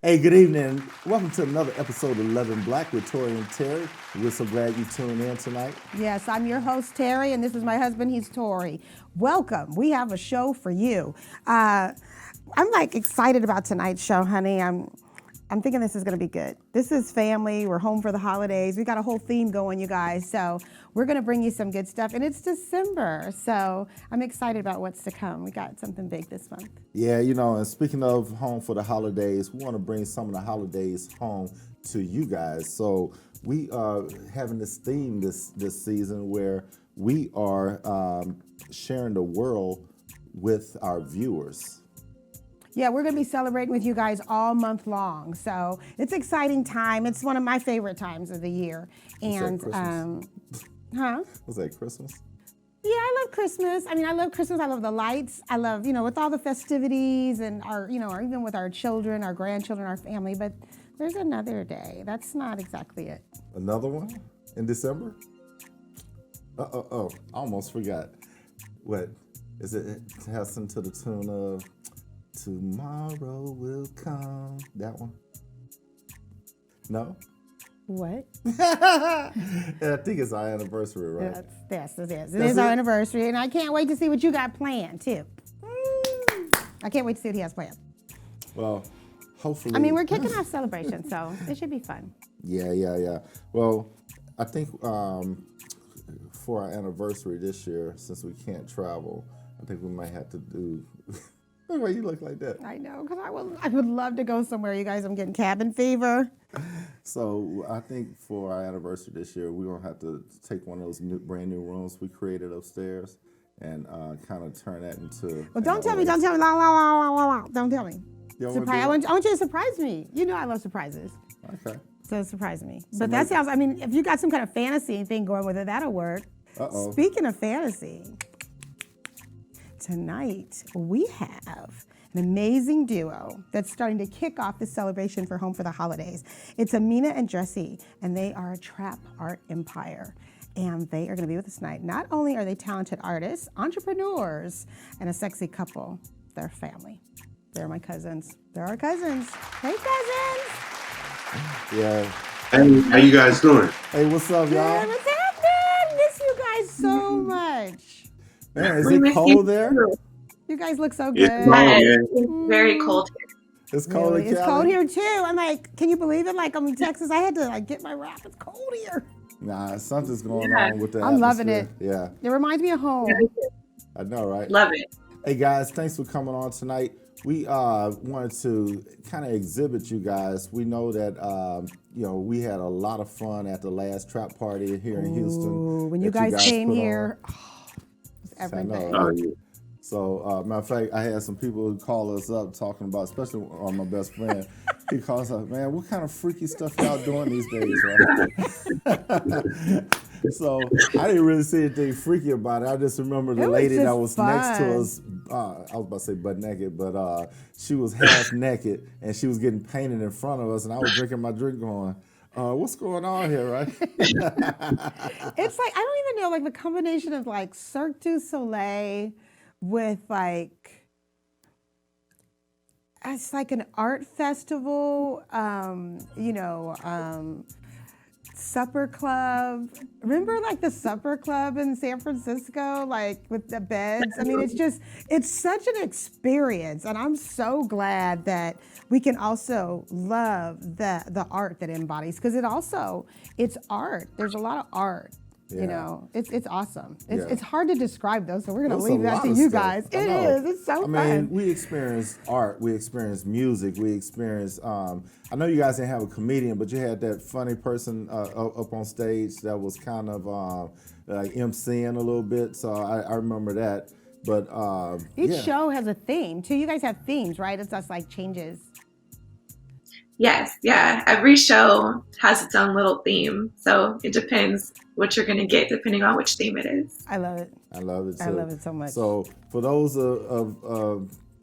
Hey, good evening. Welcome to another episode of Love and Black with Tory and Teri. We're so glad you tuned in tonight. Yes, I'm your host, Terry, and this is my husband. He's Tory. Welcome. We have a show for you. I'm excited about tonight's show, honey. I'm thinking this is going to be good. This is family. We're home for the holidays. We got a whole theme going, you guys. So we're going to bring you some good stuff. And it's December. So I'm excited about what's to come. We got something big this month. Yeah, and speaking of home for the holidays, we want to bring some of the holidays home to you guys. So we are having this theme this season where we are sharing the world with our viewers. Yeah, we're going to be celebrating with you guys all month long. So it's an exciting time. It's one of my favorite times of the year. And, Was that Christmas? Yeah, I love Christmas. I love Christmas. I love the lights. I love, with all the festivities and our, or even with our children, our grandchildren, our family. But there's another day. That's not exactly it. Another one in December? I almost forgot. What is it? It has something to the tune of "Tomorrow Will Come." That one? No? What? I think it's our anniversary, right? Yes, it is. It is our anniversary, and I can't wait to see what you got planned, too. I can't wait to see what he has planned. Well, hopefully. We're kicking off celebration, so it should be fun. Yeah. Well, I think for our anniversary this year, since we can't travel, I think we might have to do... Why you look like that? I know, because I would love to go somewhere, you guys. I'm getting cabin fever. So I think for our anniversary this year, we're going to have to take one of those brand new rooms we created upstairs and kind of turn that into... Well, don't tell me. Don't tell me. Surprise! I want you to surprise me. You know I love surprises. Okay. So surprise me. But that sounds, if you got some kind of fantasy thing going with it, that'll work. Uh-oh. Speaking of fantasy... Tonight, we have an amazing duo that's starting to kick off the celebration for Home for the Holidays. It's Amina and Jesse, and they are a TrapX Art Empire. And they are going to be with us tonight. Not only are they talented artists, entrepreneurs, and a sexy couple, they're family. They're my cousins. They're our cousins. Hey, cousins. Yeah. Hey, how you guys doing? Hey, what's up, y'all? Good, what's happening? Miss you guys so much. Man, is it cold there? You guys look so good. It's very cold here. It's cold in Cali? It's cold here too. I'm like, can you believe it? Like, I'm in Texas. I had to get my wrap. It's cold here. Nah, something's going on with that. I'm loving it. Yeah. It reminds me of home. I know, right? Love it. Hey guys, thanks for coming on tonight. We wanted to kind of exhibit you guys. We know that we had a lot of fun at the last trap party here in Houston. When you guys came here. Everything. So, matter of fact, I had some people who call us up talking about, especially my best friend. He calls up, man, what kind of freaky stuff y'all doing these days, right? So I didn't really see anything freaky about it. I just remember the lady that was next to us. I was about to say butt naked, but she was half naked and she was getting painted in front of us, and I was drinking my drink going, what's going on here, right? It's like, I don't even know, like the combination of like Cirque du Soleil with it's like an art festival, supper club. Remember like the supper club in San Francisco, like with the beds? It's such an experience. And I'm so glad that we can also love the art that it embodies, because it's art. There's a lot of art. Yeah. It's awesome. It's hard to describe though, so we're gonna leave that to stuff. you guys. It is. It's so fun. We experienced art. We experienced music. We experienced. I know you guys didn't have a comedian, but you had that funny person up on stage that was kind of like emceeing a little bit. So I remember that. But each show has a theme too. You guys have themes, right? It's just like changes. Yes, yeah. Every show has its own little theme, so it depends what you're going to get depending on which theme it is. I love it. I love it too. I love it so much. So for those of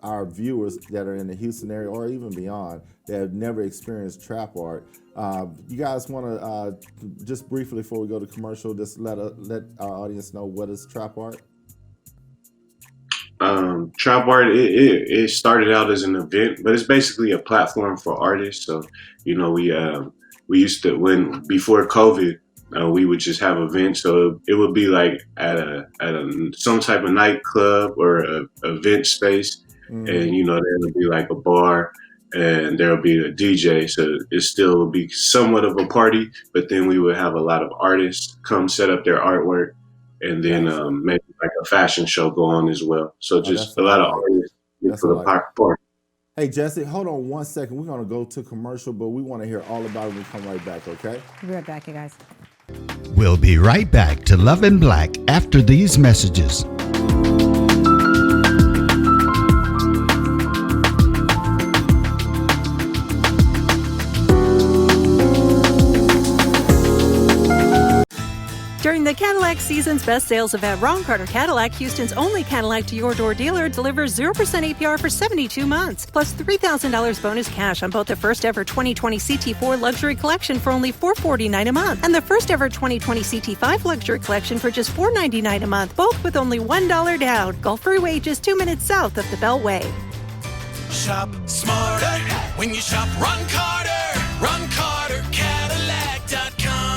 our viewers that are in the Houston area or even beyond that have never experienced trap art, you guys want to just briefly before we go to commercial, just let our audience know what is trap art? Trap art, it started out as an event, but it's basically a platform for artists. So, we used to, when before COVID, we would just have events. So it would be like at some type of nightclub or a event space, and there would be like a bar, and there would be a DJ. So it still would be somewhat of a party, but then we would have a lot of artists come set up their artwork, and then maybe like a fashion show go on as well. So just that's a what lot I of like. artists That's for what the I like. party. Hey, Jesse, hold on one second. We're going to go to commercial, but we want to hear all about it when we come right back, okay? We'll be right back, you guys. We'll be right back to Love in Black after these messages. During the Cadillac Season's Best Sales event, Ron Carter Cadillac, Houston's only Cadillac to-your-door dealer, delivers 0% APR for 72 months, plus $3,000 bonus cash on both the first-ever 2020 CT4 Luxury Collection for only $449 a month, and the first-ever 2020 CT5 Luxury Collection for just $499 a month, both with only $1 down. Gulf Freeway, just 2 minutes south of the Beltway. Shop smarter when you shop Ron Carter. Ron Carter Cadillac.com.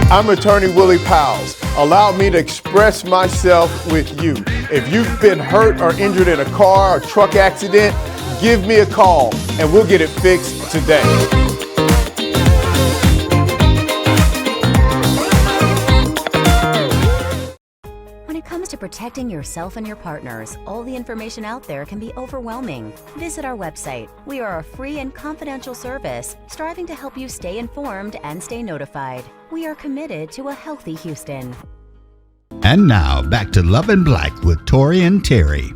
I'm attorney Willie Powles. Allow me to express myself with you. If you've been hurt or injured in a car or truck accident, give me a call and we'll get it fixed today. When it comes to protecting yourself and your partners, all the information out there can be overwhelming. Visit our website. We are a free and confidential service, striving to help you stay informed and stay notified. We are committed to a healthy Houston. And now, back to Love in Black with Tory and Teri.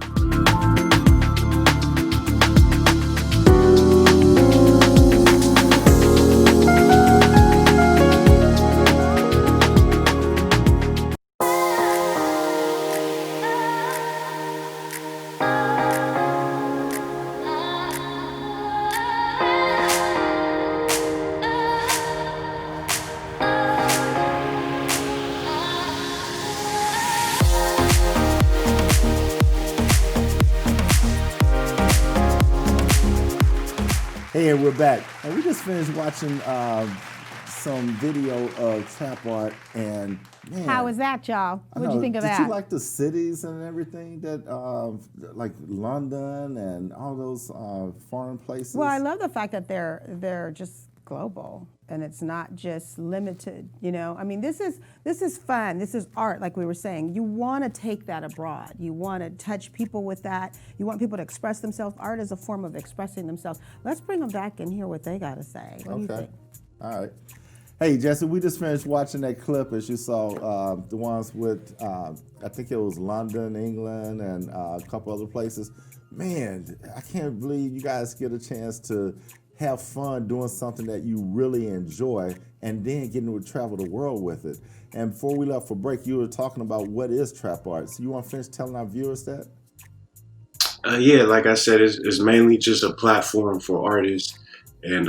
Hey, and we're back. And we just finished watching some video of trap art, and man, How was that, y'all? What'd you think of that? Did you like the cities and everything that, like London and all those foreign places? Well, I love the fact that they're just global and it's not just limited. You know, I mean, this is fun. This is art, like we were saying. You want to take that abroad. You want to touch people with that. You want people to express themselves. Art is a form of expressing themselves. Let's bring them back and hear what they got to say. What do you think? All right. Hey, Jesse, we just finished watching that clip, as you saw, the ones with, I think it was London, England, and a couple other places. Man, I can't believe you guys get a chance to have fun doing something that you really enjoy and then getting to travel the world with it. And before we left for break, you were talking about what is trap art. So you want to finish telling our viewers that? Yeah, like I said, it's mainly just a platform for artists. And,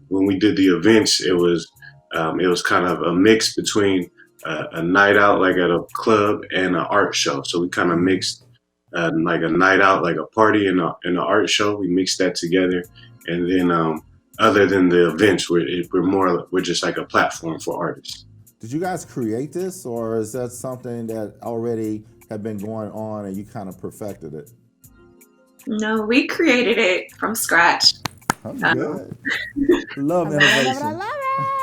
when we did the events, it was kind of a mix between a night out, like at a club, and an art show. So we kind of mixed like a night out, like a party and an art show. We mixed that together. And then other than the events, we're just like a platform for artists. Did you guys create this, or is that something that already had been going on and you kind of perfected it? No, we created it from scratch. Oh, good. Love I innovation. love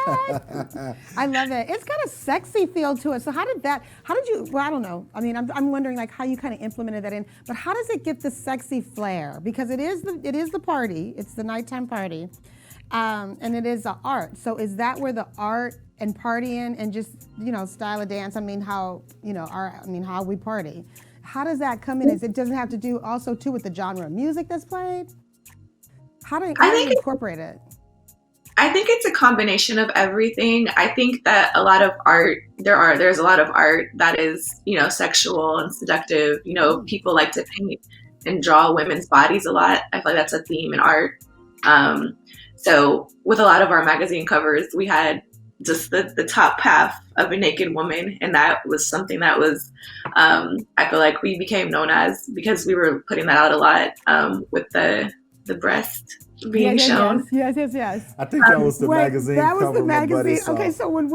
it. I love it. It's got a sexy feel to it. So how did you, well, I don't know. I mean, I'm wondering like how you kind of implemented that in, but how does it get the sexy flair? Because it is the party, it's the nighttime party, and it is the art. So is that where the art and partying and just, style of dance, how we party, how does that come in? Does it have to do also too with the genre of music that's played? How do you incorporate it? I think it's a combination of everything. I think that a lot of art, there's a lot of art that is, sexual and seductive. People like to paint and draw women's bodies a lot. I feel like that's a theme in art. So with a lot of our magazine covers, we had just the top half of a naked woman, and that was something that was, I feel like we became known as, because we were putting that out a lot, with the breast being shown. Yes. I think that was the magazine. That was cover the my buddy magazine. saw. Okay, so when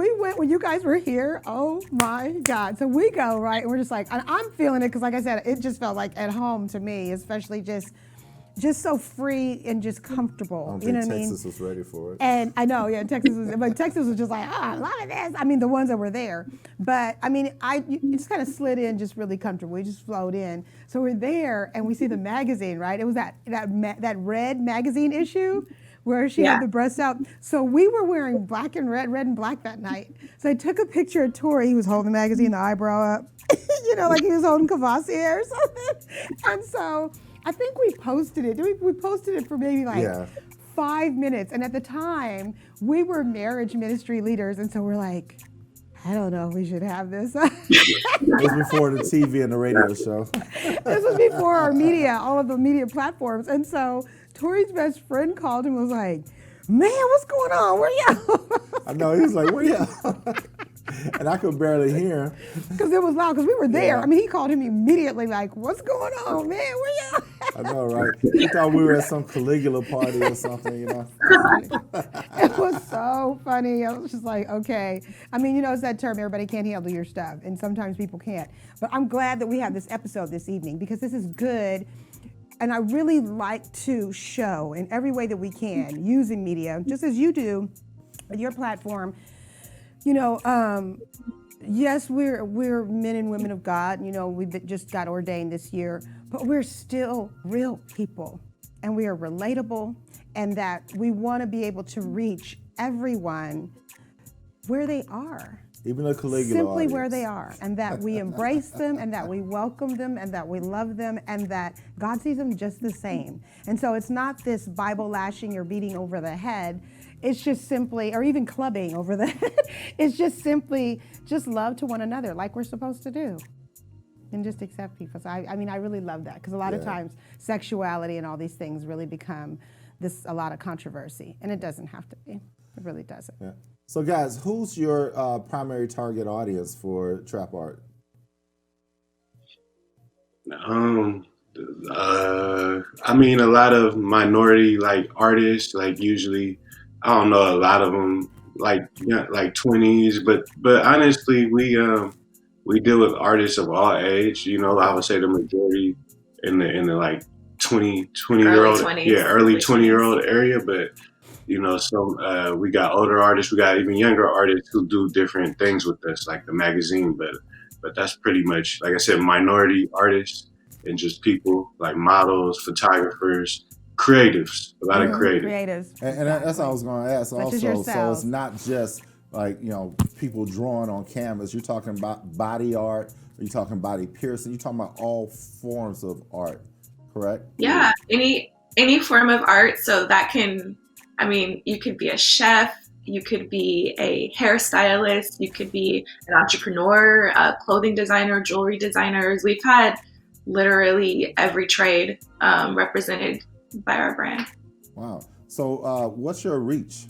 you guys were here, oh my God. So we go, right? And we're just like, and I'm feeling it because, like I said, it just felt like at home to me, especially just so free and just comfortable. I don't You know think what I mean? Texas was ready for it. And I know, yeah, Texas was just like, a lot of this. I mean, the ones that were there. But I mean, you just kind of slid in just really comfortable. We just flowed in. So we're there and we see the magazine, right? It was that red magazine issue where she had the breasts out. So we were wearing black and red and black that night. So I took a picture of Tory. He was holding the magazine, the eyebrow up, like he was holding Cavassier or something. And so I think we posted it. We posted it for maybe 5 minutes. And at the time, we were marriage ministry leaders. And so we're like, I don't know if we should have this. It was before the TV and the radio show. This was before our media, all of the media platforms. And so Tori's best friend called and was like, man, what's going on? Where y'all? I know, he was like, where y'all? And I could barely hear him. Because it was loud, because we were there. Yeah. I mean, he called him immediately like, what's going on, man? Where y'all? I know, right? He thought we were at some Caligula party or something, It was so funny. I was just like, okay. I mean, it's that term, everybody can't handle your stuff. And sometimes people can't. But I'm glad that we have this episode this evening because this is good. And I really like to show in every way that we can, using media, just as you do with your platform. Yes, we're men and women of God. We just got ordained this year, but we're still real people, and we are relatable, and that we want to be able to reach everyone where they are. Even the Caligula Simply audience. where they are, and that we embrace them, and that we welcome them, and that we love them, and that God sees them just the same. And so it's not this Bible lashing or beating over the head. It's just simply, or even clubbing over the head. It's just simply just love to one another like we're supposed to do. And just accept people. So I really love that because a lot of times sexuality and all these things really become a lot of controversy. And it doesn't have to be. It really doesn't. Yeah. So guys, who's your primary target audience for trap art? A lot of minority artists, usually, I don't know, a lot of them like 20s, but honestly, we deal with artists of all age. I would say the majority in the 20-year-old, early 20-year-old area, but some we got older artists, we got even younger artists who do different things with us, like the magazine, but that's pretty much, like I said, minority artists and just people like models, photographers, creatives, a lot of creatives. And that's what I was going to ask Such as also. So yourselves. it's not just people drawing on canvas. You're talking about body art, you're talking body piercing, you're talking about all forms of art, correct? Yeah, any form of art. So that can, you could be a chef, you could be a hairstylist, you could be an entrepreneur, a clothing designer, jewelry designers. We've had literally every trade represented by our brand. Wow. So what's your reach?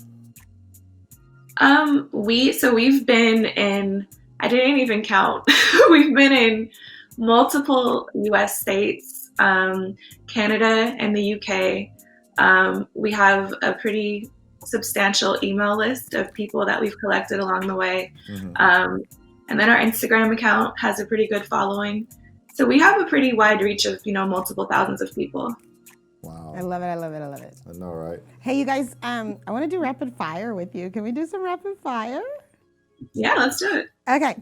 We've been in, I didn't even count. We've been in multiple US states, Canada and the UK. We have a pretty substantial email list of people that we've collected along the way. Mm-hmm. And then our Instagram account has a pretty good following. So we have a pretty wide reach of, multiple thousands of people. Wow. I love it. I know, right? Hey, you guys, I want to do rapid fire with you. Can we do some rapid fire? Yeah, let's do it. Okay.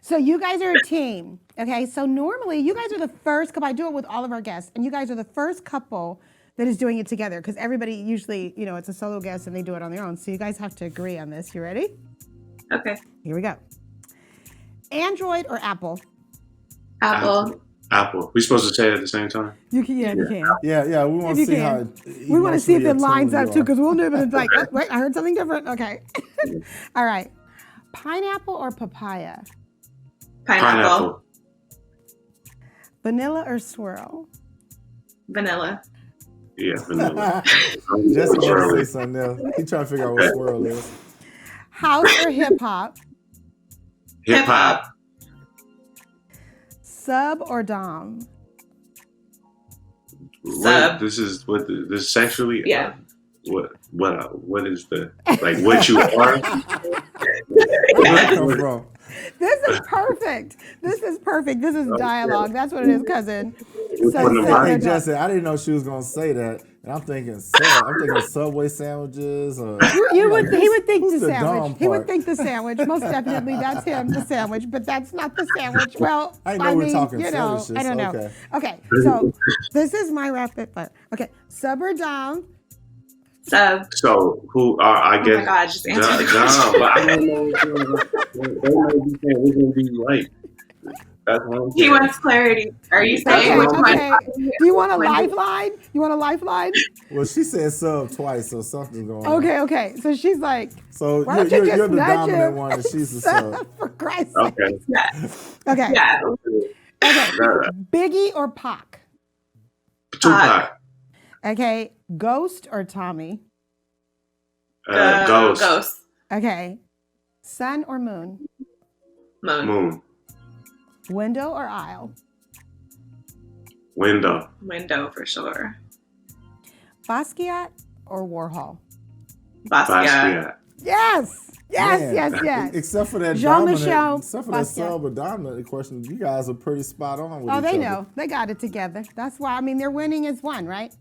So you guys are a team. Okay. So normally you guys are the first couple. I do it with all of our guests, and you guys are the first couple that is doing it together because everybody usually, it's a solo guest and they do it on their own. So you guys have to agree on this. You ready? Okay. Here we go. Android or Apple? Apple. Apple. We supposed to say it at the same time? You can, you can. Yeah. We want If to you see how. can. We want to see if it emotionally lines attuned up you too, are. because we'll never like. Oh, wait, I heard something different. Okay. All right. Pineapple or papaya? Pineapple. Vanilla or swirl? Vanilla. Yeah, vanilla. Jesse want to say something else. He trying to figure out what swirl is. House or hip hop? Hip hop. Sub or dom? Sub. This is what this sexually. Yeah. What is the like what you are? Where that come from? This is perfect. This is perfect. This is dialogue. That's what it is, cousin. Putting them So, on. Hey, Jesse, I didn't know she was gonna say that, and I'm thinking sub. I'm thinking Subway sandwiches. Or, he would think who's the the sandwich. dumb He would part? think the sandwich. Most definitely, that's him, the sandwich. But that's not the sandwich. Well, I know we're talking you know, fetishes, I don't know. okay. Okay, so this is my rapid fire. Okay, sub or dom? Sub. So who are I Oh guess? my God, just answer the John, question. but I don't know. They might be saying we're gonna be right. That's what I'm He saying. wants clarity. Are you saying Okay, which one? okay. Do you want a lifeline? You want a lifeline? Well, she said sub twice, so something's going on. Okay. So she's like, So why don't you you're just the nudge dominant him? one, and she's the sub. For Christ's sake. Okay. Yeah. Okay. Yeah. Okay. Biggie or Pac? Tupac. Okay. Ghost or Tommy? Ghost. Ghost. Okay. Sun or moon? Moon. Moon. Window or aisle? Window. Window for sure. Basquiat or Warhol? Basquiat. Basquiat. Yes. Man, Yes. Except for that Jean-Michel dominant, except for that Basquiat. sub or dominant question, you guys are pretty spot on with Oh, each they other. know. They got it together. That's why. I mean, they're winning as one, right?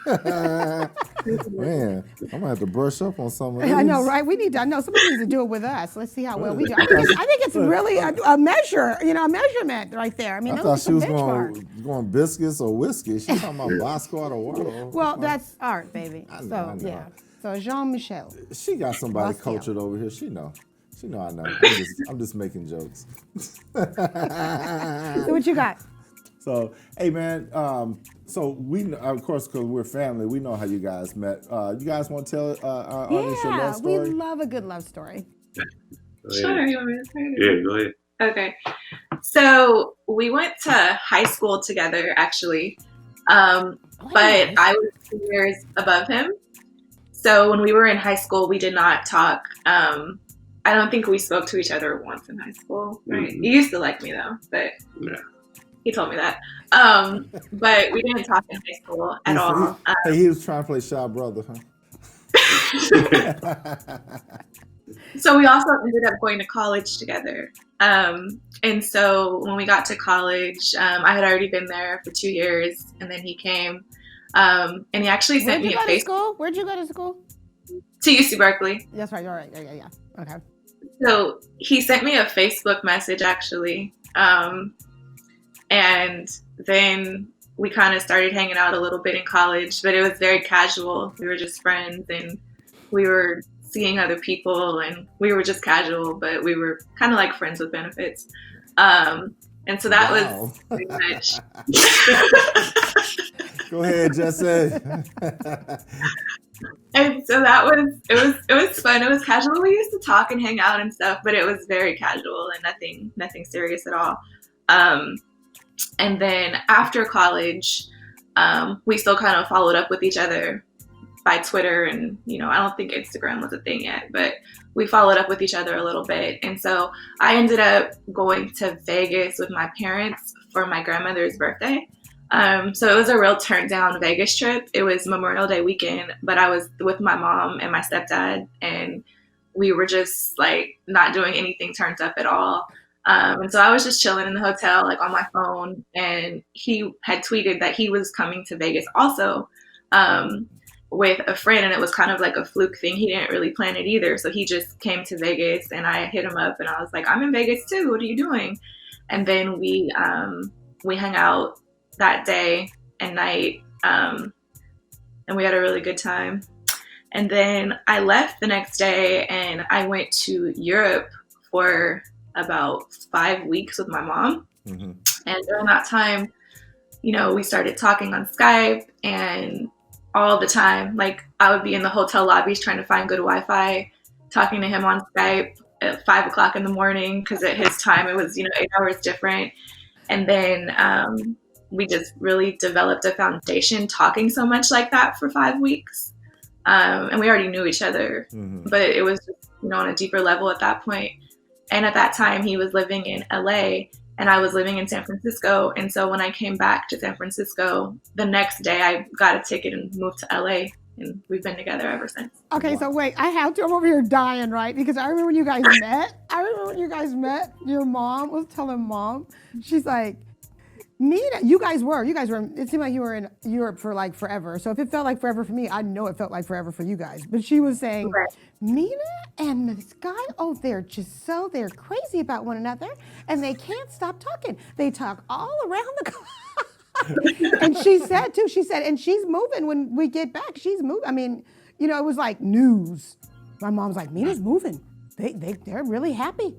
Man, I'm gonna have to brush up on some of these. I know, right? We need to. I know somebody needs to do it with us. Let's see how well we do. I think it's really a measure, a measurement right there. I mean, I those thought are she some was benchmarks. going biscuits or whiskey. She's talking about Basquiat or Warhol. Well, that's art, baby. I know, So I know. yeah. So Jean-Michel. She got somebody Basquiat. cultured over here. She know. I know. I'm just making jokes. So what you got? So, hey man, so we of course because we're family, we know how you guys met. You guys want to tell our audience your love We story? love a good love story. Sure. You want me to start? Yeah, go ahead. Okay. So we went to high school together, actually. But I was 2 years above him. So when we were in high school, we did not talk. I don't think we spoke to each other once in high school. Right? Mhm. He used to like me though, but Yeah. he told me that. But we didn't talk in high school at all. Hey, he was trying to play shy brother, huh? So we also ended up going to college together. And so when we got to college, I had already been there for 2 years, and then he came, and he actually sent Where'd you me a go to Facebook school? Where'd you go to school? to UC Berkeley. That's right. All right. Yeah. Okay. So he sent me a Facebook message actually, and then we kind of started hanging out a little bit in college, but it was very casual. We were just friends, and we were seeing other people, and we were just casual, but we were kind of like friends with benefits. And so that was pretty much. Go ahead, Jesse. And so that was it was fun. It was casual. We used to talk and hang out and stuff, but it was very casual and nothing serious at all. And then after college, we still kind of followed up with each other by Twitter, and I don't think Instagram was a thing yet, but we followed up with each other a little bit. And so I ended up going to Vegas with my parents for my grandmother's birthday. So it was a real turn down Vegas trip. It was Memorial Day weekend, but I was with my mom and my stepdad, and we were just like not doing anything turned up at all. And so I was just chilling in the hotel, like on my phone, and he had tweeted that he was coming to Vegas also, with a friend, and it was kind of like a fluke thing. He didn't really plan it either. So he just came to Vegas, and I hit him up and I was like, I'm in Vegas too. What are you doing? And then we hung out that day and night, and we had a really good time. And then I left the next day and I went to Europe for about 5 weeks with my mom. And during that time, we started talking on Skype and all the time. Like, I would be in the hotel lobbies trying to find good Wi-Fi, talking to him on Skype at 5 o'clock in the morning, because at his time it was 8 hours different. And then we just really developed a foundation talking so much like that for 5 weeks. And we already knew each other, but it was just, on a deeper level at that point. And at that time, he was living in LA and I was living in San Francisco. And so when I came back to San Francisco, the next day I got a ticket and moved to LA. And we've been together ever since. Okay, so wait, I'm over here dying, right? Because I remember when you guys met. Your mom was telling Mom, she's like, Mina, you guys were, it seemed like you were in Europe for like forever. So if it felt like forever for me, I know it felt like forever for you guys. But she was saying, Mina and this guy, they're crazy about one another and they can't stop talking. They talk all around the clock. And she said, and she's moving when we get back. She's moving. I mean, it was like news. My mom's like, Mina's moving. They're really happy.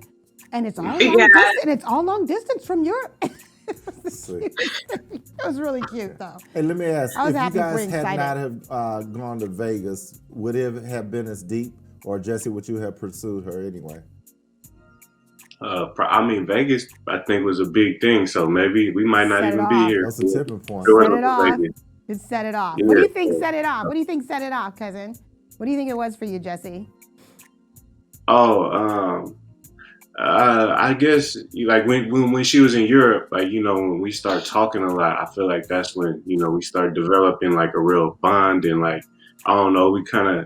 And it's all long distance, and it's all long distance from Europe. It was really cute, though. Hey, let me ask, I was if you happy guys for had excited. not have gone to Vegas, would it have been as deep? Or Jesse, would you have pursued her anyway? Vegas, I think, was a big thing. So maybe we might not even be here. That's a tipping point. Set it off. It set it off. Yeah. What do you think set it off? What do you think set it off, cousin? What do you think it was for you, Jesse? I guess like when she was in Europe, like, when we started talking a lot, I feel like that's when, we started developing like a real bond. And like, I don't know,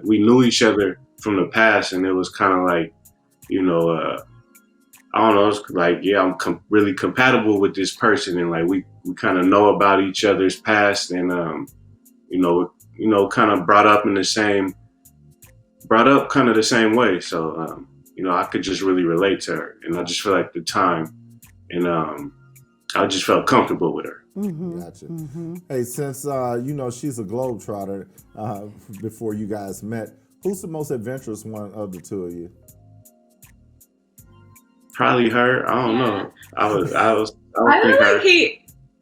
we knew each other from the past, and it was kind of like, I don't know, it's like, yeah, I'm really compatible with this person. And like, we kind of know about each other's past, and, kind of brought up kind of the same way. So, I could just really relate to her, and I just feel like the time, and I just felt comfortable with her. Gotcha. Hey, since she's a globetrotter, before you guys met, who's the most adventurous one of the two of you? Probably her. I don't know. I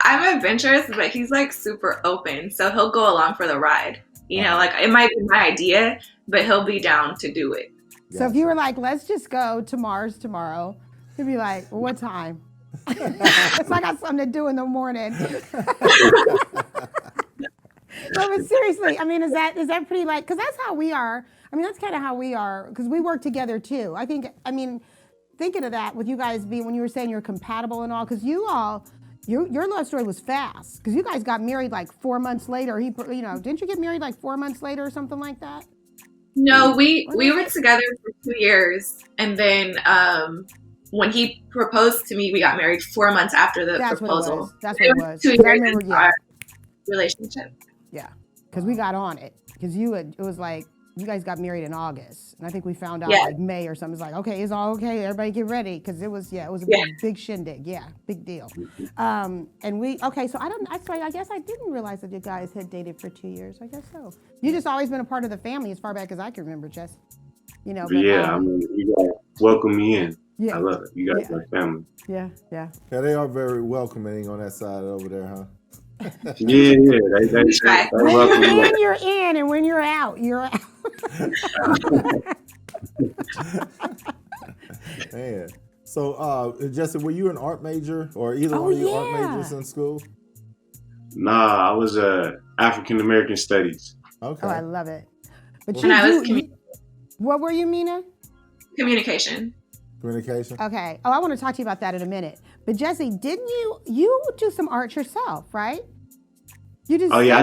I'm adventurous, but he's like super open, so he'll go along for the ride. Like, it might be my idea, but he'll be down to do it. So if you were like, let's just go to Mars tomorrow, he'd be like, well, what time? It's like I got something to do in the morning. No, but seriously, I mean, is that pretty like, because that's how we are. I mean, that's kind of how we are, because we work together too. Thinking of that with you guys being, when you were saying you're compatible and all, because your love story was fast, because you guys got married like 4 months later. Didn't you get married like 4 months later or something like that? No, we were together for 2 years, and then when he proposed to me, we got married 4 months after the proposal. That's what it was. 2 years into our relationship. Yeah, because we got on it. Because it was like, you guys got married in August, and I think we found out like May or something. It's like, okay, it's all okay. Everybody get ready, because it was a big shindig. Yeah, big deal. So I guess I didn't realize that you guys had dated for 2 years. I guess so. You just always been a part of the family as far back as I can remember, Jess. You guys welcome me in. Yeah. I love it. You guys are family. Yeah. Yeah, they are very welcoming on that side over there, huh? They welcome me. When you're in and when you're out, you're out. Man. So, Jesse, were you an art major, or either one of you art majors in school? Nah, I was African American Studies. Okay. Oh, I love it. But what were you, Mina? Communication. Okay. Oh, I want to talk to you about that in a minute. But Jesse, didn't you do some art yourself, right? I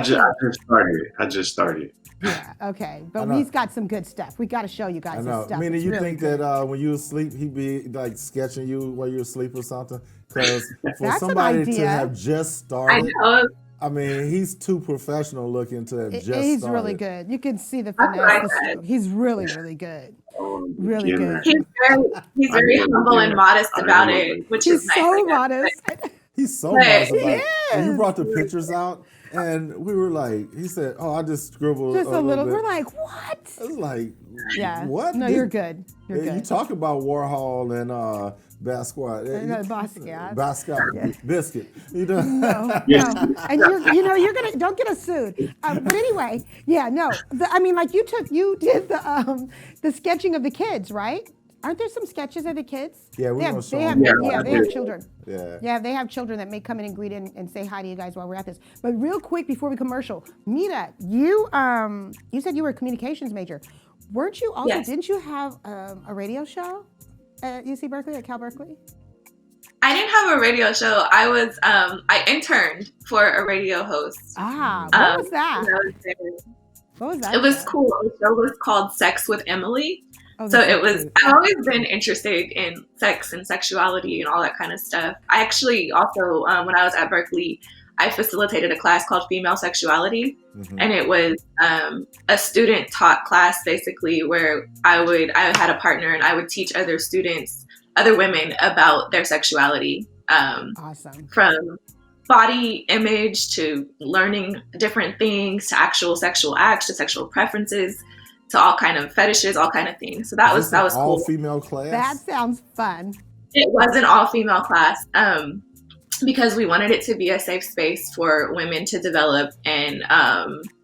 just started. Yeah, okay. But we've got some good stuff. We got to show you guys this stuff. Mina, you think that when you were asleep, he'd be like sketching you while you were asleep or something? Because for somebody to have just started, I mean, he's too professional looking to have just started. He's really good. You can see the finesse. He's really, really good. Really good. He's very humble and modest about it, which is nice. So modest. He's so modest about it. And you brought the pictures out, And we were like, he said, "Oh, I just scribbled Just a little. bit." We're like, what? I was like, Yeah. what? No, you're good. You're You good. talk about Warhol and Basquiat. Basquiat. Biscuit. You know? No. And you're gonna don't get us sued. But anyway, yeah, no. I mean, like you did the sketching of the kids, right? Aren't there some sketches of the kids? Yeah, they have children. Yeah, they have children that may come in and greet and say hi to you guys while we're at this. But real quick before we commercial, Mina, you said you were a communications major. Weren't you also? Yes. Didn't you have a radio show at UC Berkeley, at Cal Berkeley? I didn't have a radio show. I was I interned for a radio host. What was that? What was that? It was cool. The show was called Sex with Emily. Oh, So it was, I've always been interested in sex and sexuality and all that kind of stuff. I actually also, when I was at Berkeley, I facilitated a class called Female Sexuality. Mm-hmm. And it was a student taught class basically where I had a partner and I would teach other students, other women about their sexuality. Awesome. From body image to learning different things to actual sexual acts to sexual preferences to all kind of fetishes, all kind of things. So that was all cool. Female class. That sounds fun. It was an all female class because we wanted it to be a safe space for women to develop and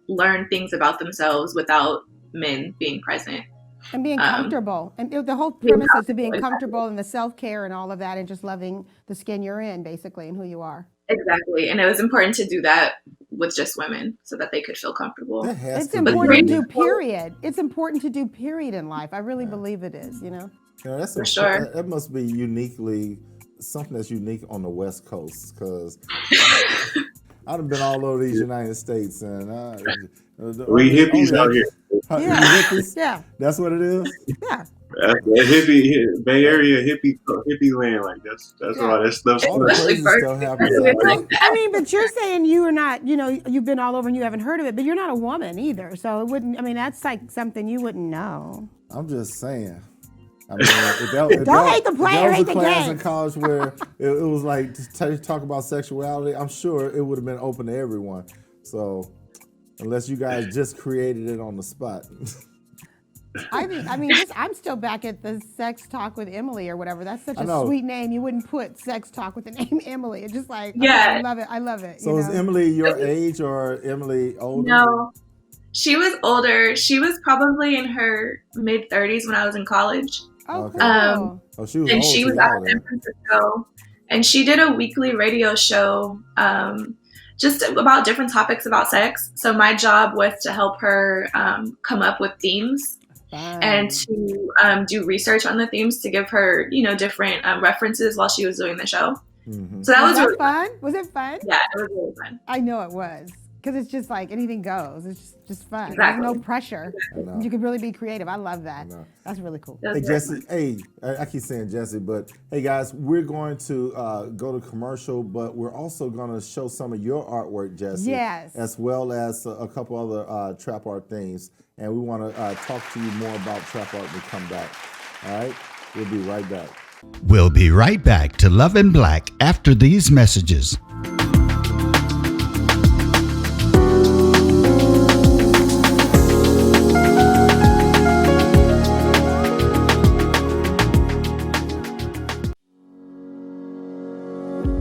learn things about themselves without men being present. And being comfortable. And the whole premise is to being comfortable and the self-care and all of that and just loving the skin you're in, basically, and who you are. Exactly. And it was important to do that with just women so that they could feel comfortable. It's important to do period. It's important to do period in life. I really believe it is, you know? Yeah, that's for sure. That must be something that's unique on the West Coast, because I've been all over these United States and we hippies out here. Hippies? Yeah. That's what it is? Yeah. Hippie Bay Area hippie land, like that's all that stuff. All the crazy stuff happens. I mean, but you're saying you are not, you've been all over and you haven't heard of it, but you're not a woman either. So it wouldn't, that's like something you wouldn't know. I'm just saying. I mean, don't hate the player, hate the class game. in college where it was like to talk about sexuality, I'm sure it would have been open to everyone. So unless you guys just created it on the spot. I'm still back at the Sex Talk with Emily or whatever. That's such a sweet name. You wouldn't put Sex Talk with the name Emily. It's just like, yeah. I love it. So is Emily your age or Emily older? No, she was older. She was probably in her mid 30s when I was in college. Oh, cool. She was and she was out of San Francisco. And she did a weekly radio show just about different topics about sex. So my job was to help her come up with themes. And to do research on the themes to give her, different references while she was doing the show. Mm-hmm. So that was really fun. Was it fun? Yeah, it was really fun. I know it was. Because it's just like anything goes. It's just fun. Exactly. There's no pressure. You can really be creative. I love that. That's really cool. Hey, Jesse. I keep saying Jesse, but hey, guys, we're going to go to commercial, but we're also going to show some of your artwork, Jesse. Yes. As well as a couple other trap art things. And we want to talk to you more about trap art when we come back. All right? We'll be right back. We'll be right back to Love in Black after these messages.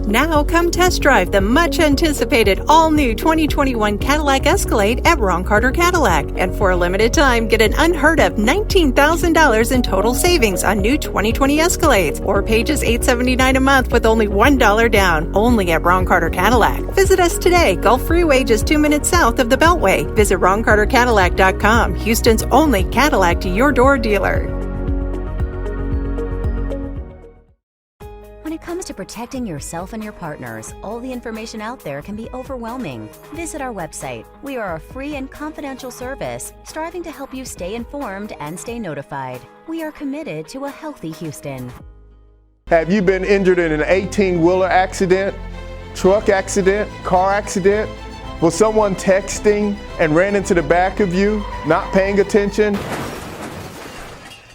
Now come test drive the much-anticipated all-new 2021 Cadillac Escalade at Ron Carter Cadillac. And for a limited time, get an unheard-of $19,000 in total savings on new 2020 Escalades, or pages $879 a month with only $1 down, only at Ron Carter Cadillac. Visit us today. Gulf Freeway, just 2 minutes south of the Beltway. Visit RonCarterCadillac.com, Houston's only Cadillac to your door dealer. When it comes to protecting yourself and your partners, all the information out there can be overwhelming. Visit our website. We are a free and confidential service striving to help you stay informed and stay notified. We are committed to a healthy Houston. Have you been injured in an 18-wheeler accident, truck accident, car accident? Was someone texting and ran into the back of you, not paying attention?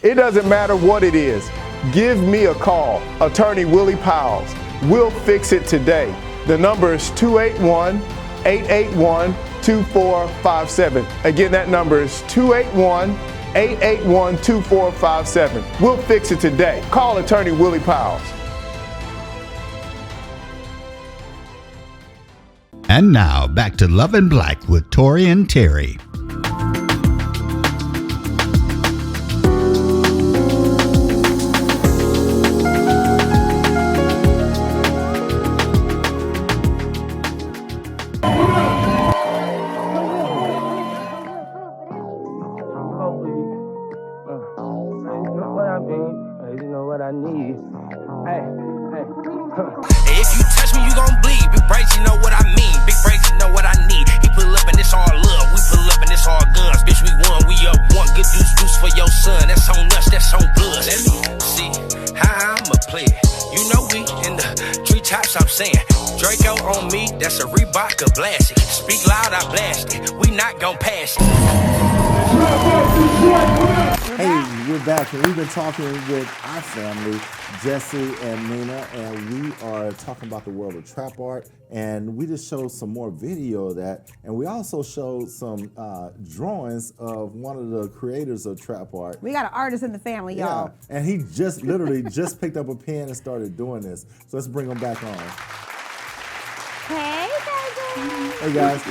It doesn't matter what it is. Give me a call, Attorney Willie Powles. We'll fix it today. The number is 281 281-881-2457. Again, that number is 281-881-2457. We'll fix it today. Call attorney Willie Powers. And now, back to Love and Black with Tory and Teri. If you touch me, you gon' bleed. Big breaks, you know what I mean. Big breaks, you know what I need. He pull up and it's all love. We pull up and it's all guns. Bitch, we won, we up one. Good juice for your son. That's on us, that's on blood. Let me see how I'ma play it. You know we in the treetops, I'm saying. Draco on me, that's a Reebok a blast it. Speak loud, I blast it. We not gon' pass it. Hey, we're back, and we've been talking with our family, Jesse and Mina, and we are talking about the world of trap art, and we just showed some more video of that, and we also showed some drawings of one of the creators of trap art. We got an artist in the family, y'all. Yeah, and he just literally just picked up a pen and started doing this. So let's bring him back on. Hey, baby. Hey guys,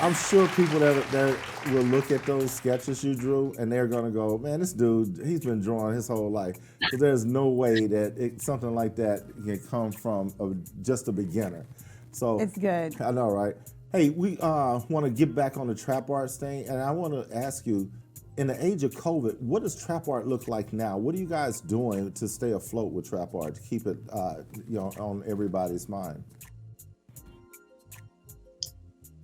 I'm sure people that will look at those sketches you drew and they're gonna go, man, this dude, he's been drawing his whole life. So there's no way that something like that can come from just a beginner. So it's good. I know, right? Hey, we want to get back on the trap art thing, and I want to ask you, in the age of COVID, what does trap art look like now? What are you guys doing to stay afloat with trap art, to keep it on everybody's mind?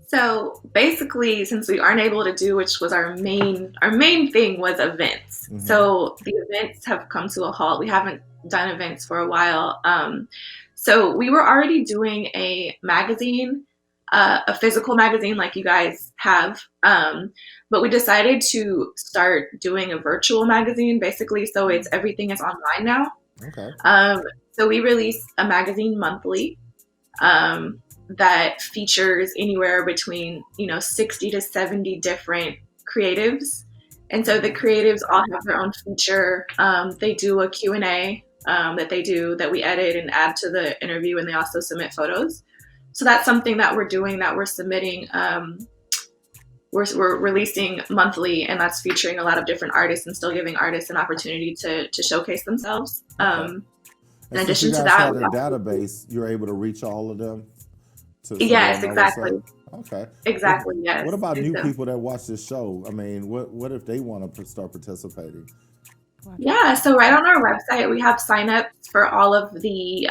So basically, since we aren't able to do, which was our main thing was events. Mm-hmm. So the events have come to a halt. We haven't done events for a while. So we were already doing a magazine, a physical magazine like you guys have. But we decided to start doing a virtual magazine, basically. So everything is online now. Okay. So we release a magazine monthly. That features anywhere between 60 to 70 different creatives, and so the creatives all have their own feature. They do a Q&A that we edit and add to the interview, and they also submit photos. So that's something that we're doing, that we're submitting. We're releasing monthly, and that's featuring a lot of different artists and still giving artists an opportunity to showcase themselves. Okay. In addition to that, have a database, you're able to reach all of them. Yes, exactly. Okay. Exactly. Yes. What about new people that watch this show? I mean, what if they want to start participating? Yeah. So right on our website, we have signups for all of the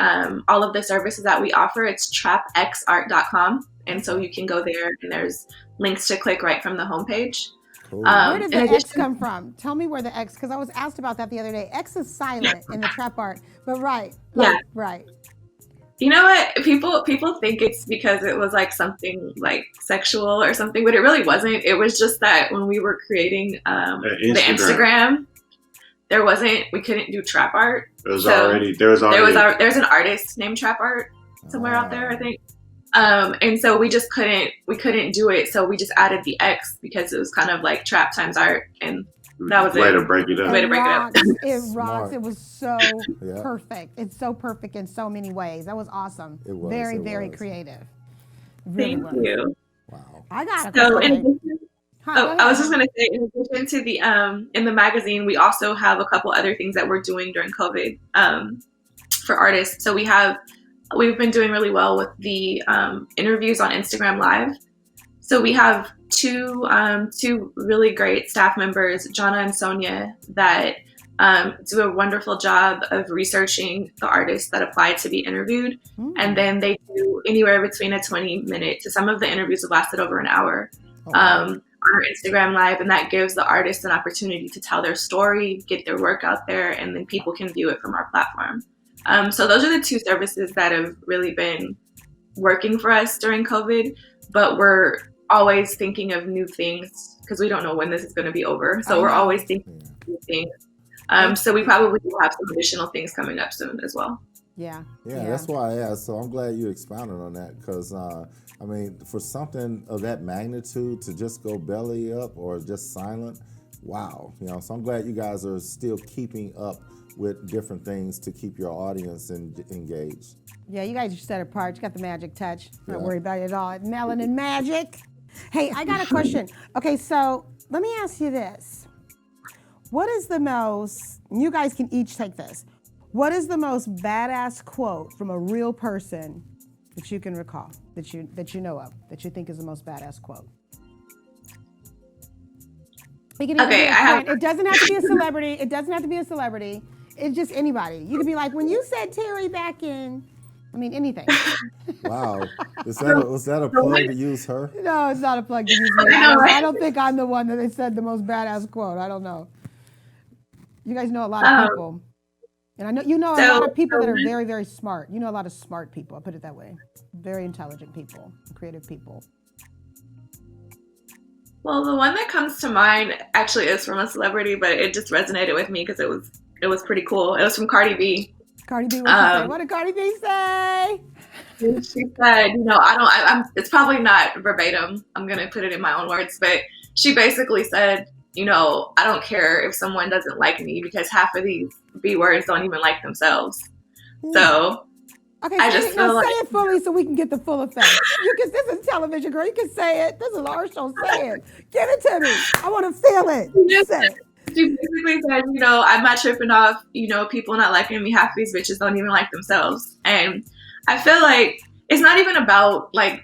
services that we offer. It's TrapXArt.com, and so you can go there, and there's links to click right from the homepage. Cool. Where did the X come from? Tell me where the X, because I was asked about that the other day. X is silent in the trap art, but right. You know what? People think it's because it was like something like sexual or something, but it really wasn't. It was just that when we were creating the Instagram, we couldn't do trap art. There's an artist named Trap Art somewhere out there, I think. And so we couldn't do it. So we just added the X because it was kind of like trap times art, and that was way to break it up. It rocks. It was so perfect. It's so perfect in so many ways. That was awesome. It was very creative. Thank you. Wow. I got it. So I was just gonna say, in addition to the in the magazine, we also have a couple other things that we're doing during COVID for artists. So we've been doing really well with the interviews on Instagram Live. So we have two really great staff members, Jana and Sonia, that do a wonderful job of researching the artists that apply to be interviewed. And then they do anywhere between a 20-minute to some of the interviews have lasted over an hour on our Instagram Live. And that gives the artists an opportunity to tell their story, get their work out there, and then people can view it from our platform. So those are the two services that have really been working for us during COVID, but we're always thinking of new things because we don't know when this is going to be over. So we're always thinking of new things. So we probably will have some additional things coming up soon as well. Yeah. Yeah, that's why I asked. So I'm glad you expounded on that because, I mean, for something of that magnitude to just go belly up or just silent, wow. So I'm glad you guys are still keeping up with different things to keep your audience engaged. Yeah, you guys are set apart. You got the magic touch. Don't worry about it at all. Melanin magic. Hey, I got a question. Okay, so let me ask you this. What is the most, you guys can each take this. What is the most badass quote from a real person that you can recall, that you know of, that you think is the most badass quote? It can Okay, it doesn't have to be a celebrity. It doesn't have to be a celebrity. It's just anybody. You could be like, when you said Terry back in, anything. Wow. Was that a plug to use her? No, it's not a plug to use me. I don't think I'm the one that they said the most badass quote. I don't know. You guys know a lot of people. And I know you know a lot of people that are very, very smart. You know a lot of smart people, I'll put it that way. Very intelligent people, creative people. Well, the one that comes to mind actually is from a celebrity, but it just resonated with me because it was pretty cool. It was from Cardi B. Cardi B, what did Cardi B say? She said, it's probably not verbatim. I'm going to put it in my own words, but she basically said, I don't care if someone doesn't like me because half of these B words don't even like themselves. So okay, I just feel like, say it fully so we can get the full effect. This is television, girl. You can say it. This is our show. Say it. Give it to me. I want to feel it. Say it. She basically said, I'm not tripping off, people not liking me. Half these bitches don't even like themselves. And I feel like it's not even about like,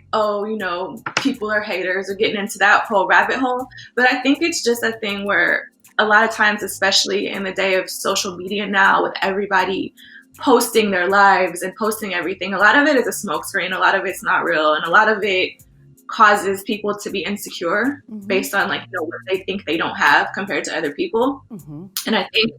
people are haters or getting into that whole rabbit hole. But I think it's just a thing where a lot of times, especially in the day of social media now, with everybody posting their lives and posting everything, a lot of it is a smokescreen. A lot of it's not real. And a lot of it causes people to be insecure based on what they think they don't have compared to other people. And I think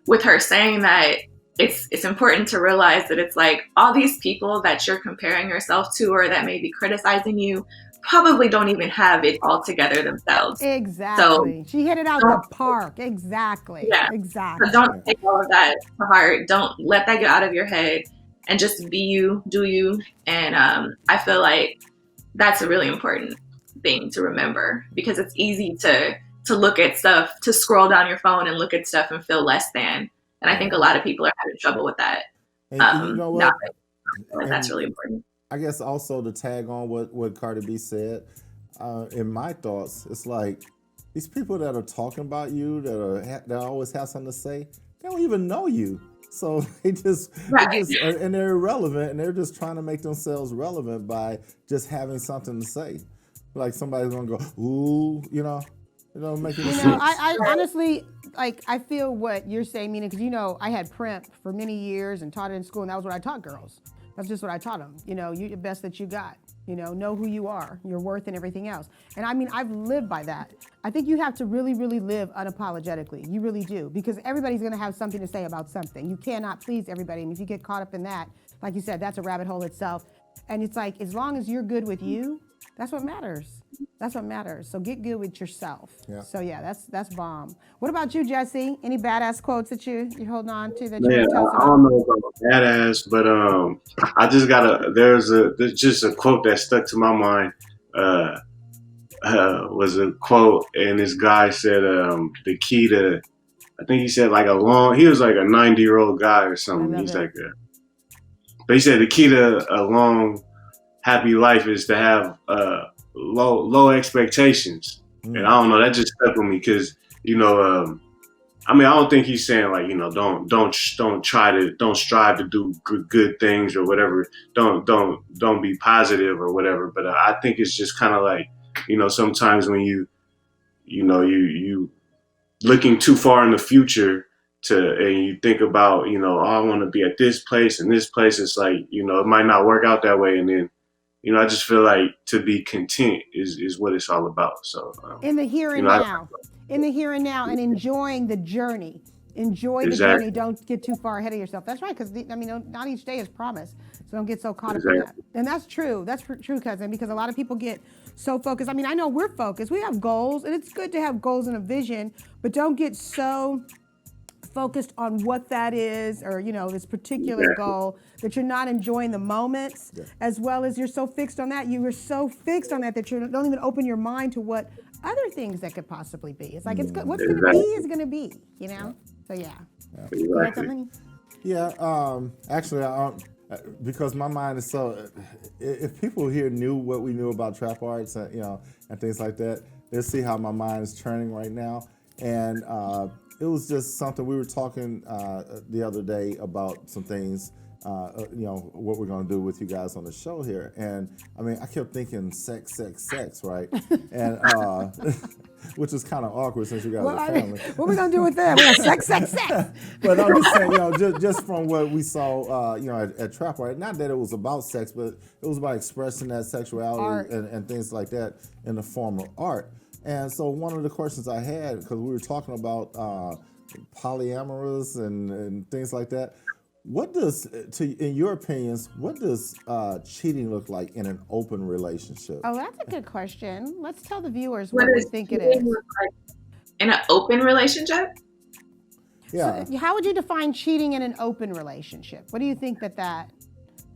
with her saying that, it's important to realize that it's like all these people that you're comparing yourself to or that may be criticizing you probably don't even have it all together themselves. Exactly. So, she hit it out the park. Exactly. Yeah. Exactly. So don't take all of that to heart. Don't let that get out of your head and just be you, do you. And I feel like that's a really important thing to remember because it's easy to look at stuff, to scroll down your phone and look at stuff and feel less than. And I think a lot of people are having trouble with that. And you know what? That's really important. I guess also to tag on what Cardi B said, in my thoughts, it's like these people that are talking about you, that always have something to say, they don't even know you. So they just and they're irrelevant, and they're just trying to make themselves relevant by just having something to say. Like somebody's gonna go, ooh, making sense. I honestly, I feel what you're saying, Mina, because I had prep for many years and taught it in school, and that was what I taught girls. That's just what I taught them. You the best that you got. Know who you are, your worth, and everything else. And I've lived by that. I think you have to really, really live unapologetically. You really do, because everybody's going to have something to say about something. You cannot please everybody, and if you get caught up in that, like you said, that's a rabbit hole itself. And it's like, as long as you're good with you, that's what matters. That's what matters. So get good with yourself. Yeah. So yeah, that's bomb. What about you, Jesse? Any badass quotes that you're holding on to that you want to tell us about? I don't know about badass, but I just there's just a quote that stuck to my mind. Was a quote, and this guy said the key to, I think he said he was like a 90-year-old guy or something. He's like but he said the key to a long, happy life is to have low expectations. And I don't know, that just stuck with me because I don't think he's saying don't strive to do good things or whatever. Don't be positive or whatever. But I think it's just kind of like, sometimes when you looking too far in the future and you think about, I want to be at this place and this place, it's like, it might not work out that way. And then, I just feel like to be content is what it's all about. So in the here and now, and enjoying the journey. Enjoy the journey. Don't get too far ahead of yourself. That's right, because not each day is promised. So don't get so caught up in that. And that's true. That's true, cousin, because a lot of people get so focused. I know we're focused. We have goals, and it's good to have goals and a vision, but don't get so focused on what that is, or this particular goal, that you're not enjoying the moments, as well as you're so fixed on that. You were so fixed on that you don't even open your mind to what other things that could possibly be. It's like, what's going to be is going to be, So yeah. You got something? Yeah. Actually, because my mind is so. If people here knew what we knew about trap arts, and things like that, they'll see how my mind is turning right now. And it was just something we were talking the other day about some things. What we're going to do with you guys on the show here. And I mean, I kept thinking sex, right? And which is kind of awkward since you guys are family. What are we going to do with that? We're going to sex. But I'm just saying, just from what we saw, at Trap Art, not that it was about sex, but it was about expressing that sexuality and things like that in the form of art. And so one of the questions I had, because we were talking about polyamorous and things like that, what does, in your opinions, what does cheating look like in an open relationship? Oh, that's a good question. Let's tell the viewers what we think it is. Look like in an open relationship? Yeah. So how would you define cheating in an open relationship? What do you think that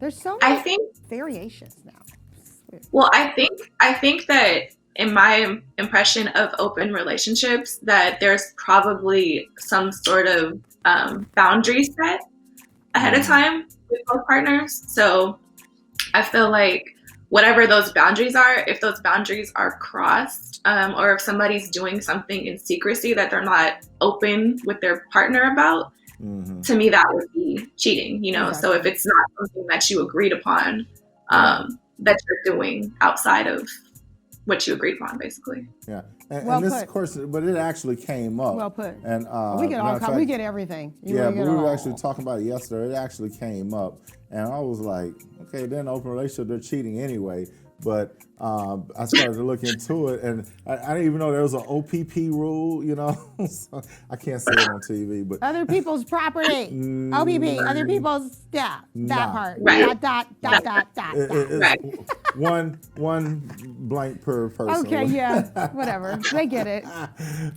there's so many variations now? Well, I think that in my impression of open relationships, that there's probably some sort of boundary set ahead of time with both partners. So I feel like whatever those boundaries are, if those boundaries are crossed, or if somebody's doing something in secrecy that they're not open with their partner about, to me that would be cheating, Exactly. So if it's not something that you agreed upon, that you're doing outside of what you agreed upon, basically. Yeah. And this, of course, but it actually came up. Well put. And we get everything. We were actually talking about it yesterday. It actually came up, and I was like, okay, then open relationship, they're cheating anyway. But I started to look into it, and I didn't even know there was an OPP rule, So I can't say it on TV, but other people's property, OPP, other people's, that part, right. dot. Right. One blank per person. Okay, yeah, whatever, they get it.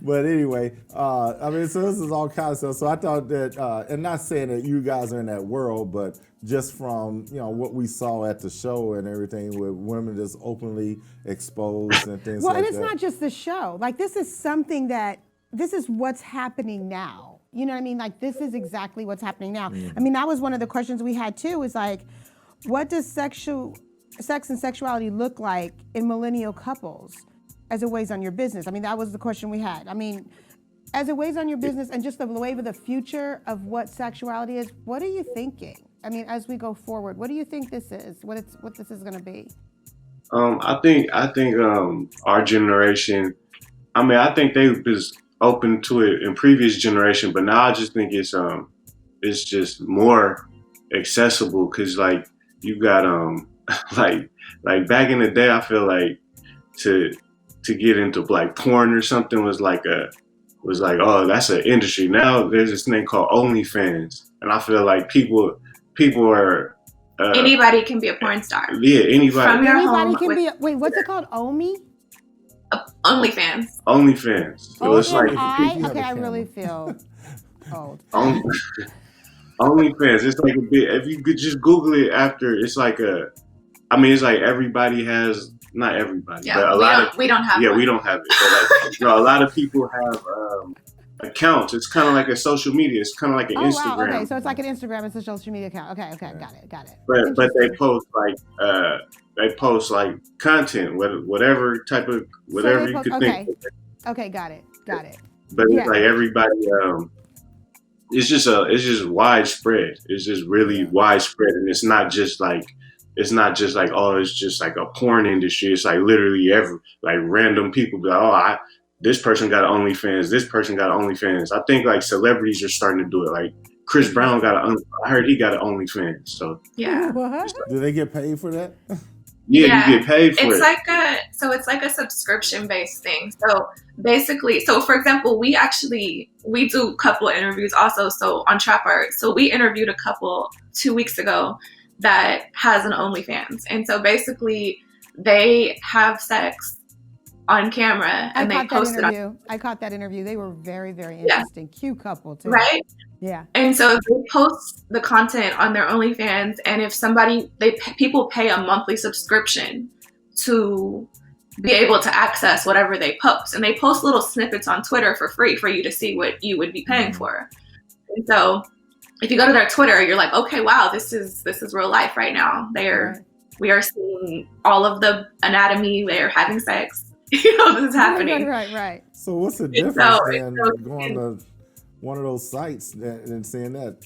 But anyway, so this is all kinds of stuff. So I thought that, and not saying that you guys are in that world, but just from what we saw at the show and everything, with women just openly exposed and things like that. Well, and it's not just the show. Like, this is something this is what's happening now. You know what I mean? Like, this is exactly what's happening now. I mean, that was one of the questions we had too, is like, what does sex and sexuality look like in millennial couples as it weighs on your business? I mean, that was the question we had. I mean, as it weighs on your business and just the wave of the future of what sexuality is, what are you thinking? I mean, as we go forward, what do you think this is? What this is going to be? I think our generation. I mean, I think they was open to it in previous generation, but now I just think it's just more accessible, because like you got like back in the day, I feel like to get into like porn or something was like oh, that's an industry. Now there's this thing called OnlyFans, and I feel like people are anybody can be a porn star. Yeah, anybody. From your Anybody home can be. Wait, what's it called? OnlyFans. OnlyFans. So it's like I really feel old. OnlyFans. It's like a bit. If you could just Google it after, it's like it's like everybody has. Not everybody, but a lot of we don't have. Yeah, one. we don't have it. So like, a lot of people have accounts. It's kind of like a social media. It's kind of like an Instagram. Wow, okay, so it's like an Instagram. It's a social media account. Okay, got it. But they post like content, whatever type of whatever you could think. Okay, got it. But it's like everybody. It's just widespread. It's just really widespread, and it's not just like oh, it's just like a porn industry. It's like literally random people be like, oh, this person got OnlyFans. This person got OnlyFans. I think like celebrities are starting to do it. Like Chris Brown I heard he got an OnlyFans. So yeah. Do they get paid for that? Yeah, you get paid for it. It's like a subscription based thing. So basically, for example, we do couple interviews also. So on Trap Art, so we interviewed a couple 2 weeks ago that has an OnlyFans, and so basically they have sex on camera, and they posted on. I caught that interview. They were very, very interesting. Yeah. Cute couple too. Right? Yeah. And so they post the content on their OnlyFans, and if people pay a monthly subscription to be able to access whatever they post, and they post little snippets on Twitter for free for you to see what you would be paying for. And so if you go to their Twitter, you're like, okay, wow, this is real life right now. We are seeing all of the anatomy. They're having sex. This is happening. Right. So what's the difference then going to one of those sites and seeing that?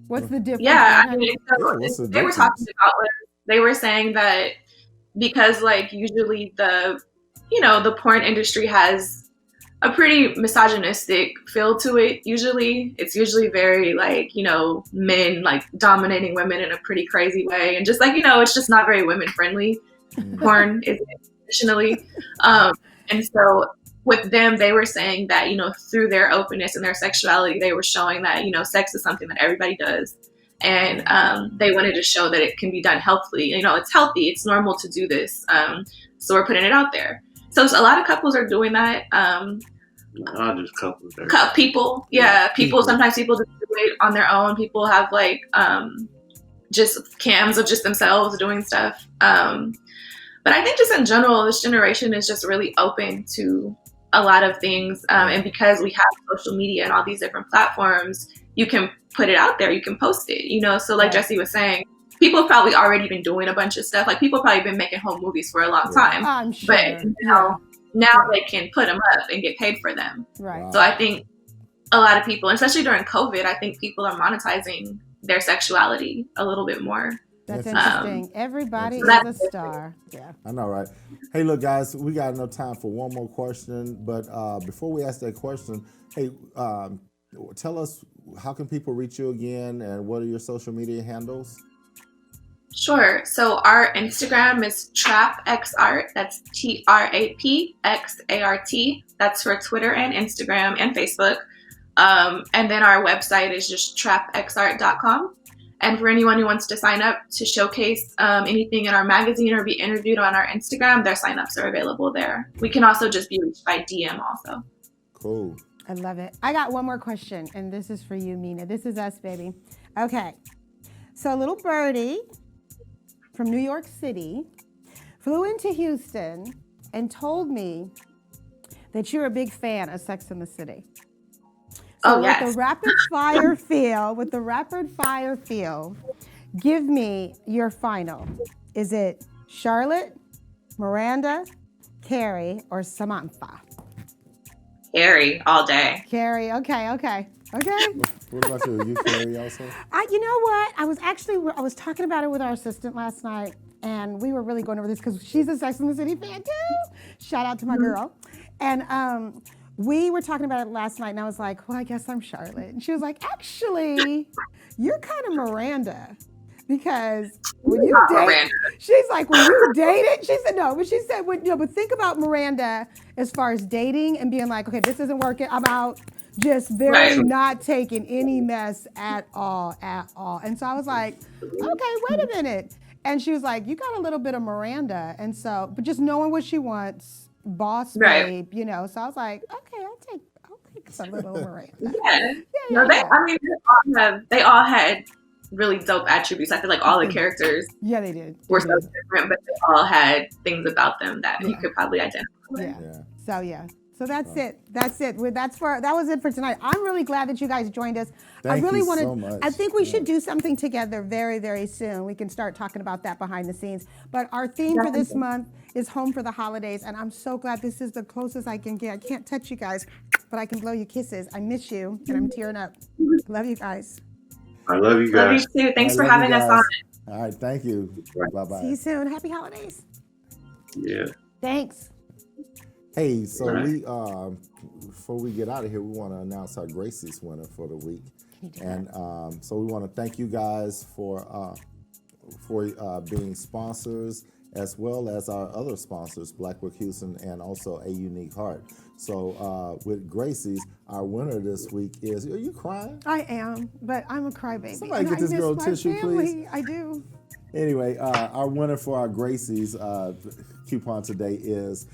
What's the difference? Yeah, they were talking about, they were saying that because like usually the porn industry has a pretty misogynistic feel to it. It's usually very like, men like dominating women in a pretty crazy way. And just like, it's just not very women friendly. Porn is traditionally. And so with them, they were saying that, through their openness and their sexuality, they were showing that, sex is something that everybody does. And they wanted to show that it can be done healthily. It's healthy. It's normal to do this. So we're putting it out there. So a lot of couples are doing that. Not just couples. People. Yeah. People. Sometimes people just do it on their own. People have like just cams of just themselves doing stuff. But I think just in general, this generation is just really open to a lot of things. And because we have social media and all these different platforms, you can put it out there. You can post it, So like Jesse was saying, people have probably already been doing a bunch of stuff. Like people have probably been making home movies for a long time. I'm sure. But now they can put them up and get paid for them. Right. So I think a lot of people, especially during COVID, I think people are monetizing their sexuality a little bit more. That's interesting. Everybody is a star. Yeah. I know, right? Hey, look, guys, we got no time for one more question. But before we ask that question, hey, tell us, how can people reach you again, and what are your social media handles? Sure. So our Instagram is TrapX Art. That's TrapXArt. That's for Twitter and Instagram and Facebook. And then our website is just trapxart.com. And for anyone who wants to sign up to showcase anything in our magazine or be interviewed on our Instagram, their signups are available there. We can also just be reached by DM also. Cool. I love it. I got one more question, and this is for you, Mina. This is us, baby. Okay. So a little birdie from New York City flew into Houston and told me that you're a big fan of Sex and the City. So with the rapid fire feel, give me your final. Is it Charlotte, Miranda, Carrie, or Samantha? Carrie, all day. Carrie, okay. What about you? You Carrie also? You know what? I was talking about it with our assistant last night, and we were really going over this because she's a Sex and the City fan too. Shout out to my girl. And we were talking about it last night, and I was like, well, I guess I'm Charlotte. And she was like, actually, you're kind of Miranda. Because when you date, she's like, when you dated, she said no, but she said, but think about Miranda as far as dating and being like, okay, this isn't working, I'm out. Just very not taking any mess at all. And so I was like, okay, wait a minute. And she was like, you got a little bit of Miranda. And so, but just knowing what she wants. Boss babe, So I was like, okay, I'll take a little Miranda. They all had really dope attributes. I feel like all the characters, they did. Were so different, but they all had things about them that you could probably identify with. So that's it. That was it for tonight. I'm really glad that you guys joined us. Thank you so much. I think we should do something together very, very soon. We can start talking about that behind the scenes. But our theme for this month is Home for the Holidays, and I'm so glad this is the closest I can get. I can't touch you guys, but I can blow you kisses. I miss you, and I'm tearing up. Love you guys. I love you guys. Love you too. Thanks for having us on. All right, thank you. Bye-bye. See you soon. Happy holidays. Yeah. Thanks. Hey, so we before we get out of here, we want to announce our Gracie's winner for the week. And so we want to thank you guys for being sponsors, as well as our other sponsors, Blackwood Houston and also A Unique Heart. So with Gracie's, our winner this week is, are you crying? I am, but I'm a crybaby. Somebody get this girl tissue, please. I do. Anyway, our winner for our Gracie's coupon today is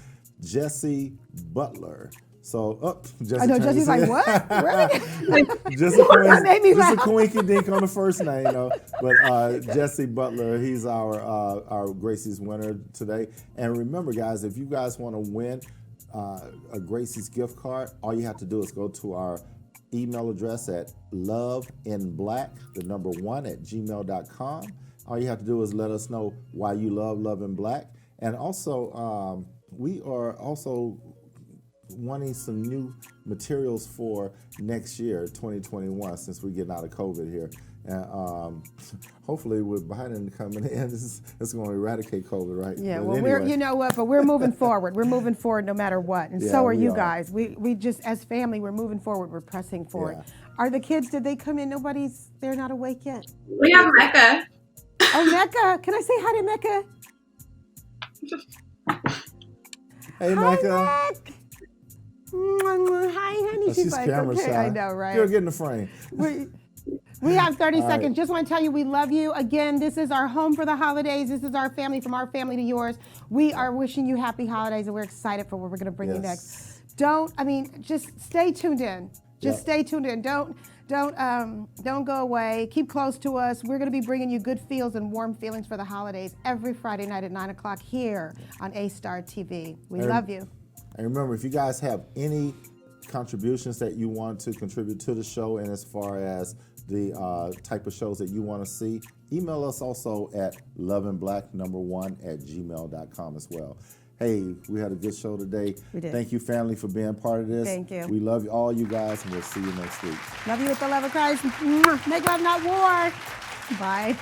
Jesse Butler. So, Jesse I know turned Jesse's his like, head. what? Really? Just That made me a laugh. coinky dink on the first name, But Jesse Butler, he's our Gracie's winner today. And remember, guys, if you guys want to win a Gracie's gift card, all you have to do is go to our email address at loveinblack1@gmail.com. All you have to do is let us know why you love Love in Black. And also, we are also wanting some new materials for next year, 2021, since we're getting out of COVID here. And hopefully with Biden coming in, it's going to eradicate COVID, right? Yeah, But well, anyway. you know what, but we're moving forward. We're moving forward no matter what. And Yeah, so are we you are. guys. We just, as family, we're moving forward. We're pressing forward. Yeah. Are the kids, did they come in? They're not awake yet. We have Mecca. Oh, Mecca. Can I say hi to Mecca? Hey, Hi, Mecca. Mec. Hi, honey. Oh, she's like, camera okay, shy. I know, right? Girl, get in the frame. We have 30 All seconds. right. Just want to tell you we love you. Again, this is our home for the holidays. This is our family, from our family to yours. We are wishing you happy holidays, and we're excited for what we're going to bring you next. Just stay tuned in. Just stay tuned in. Don't go away. Keep close to us. We're going to be bringing you good feels and warm feelings for the holidays every Friday night at 9 o'clock here on A-Star TV. We love you. And remember, if you guys have any contributions that you want to contribute to the show, and as far as the type of shows that you want to see, email us also at loveinblack1@gmail.com as well. Hey, we had a good show today. We did. Thank you, family, for being part of this. Thank you. We love you, all you guys, and we'll see you next week. Love you with the love of Christ. Make love, not war. Bye.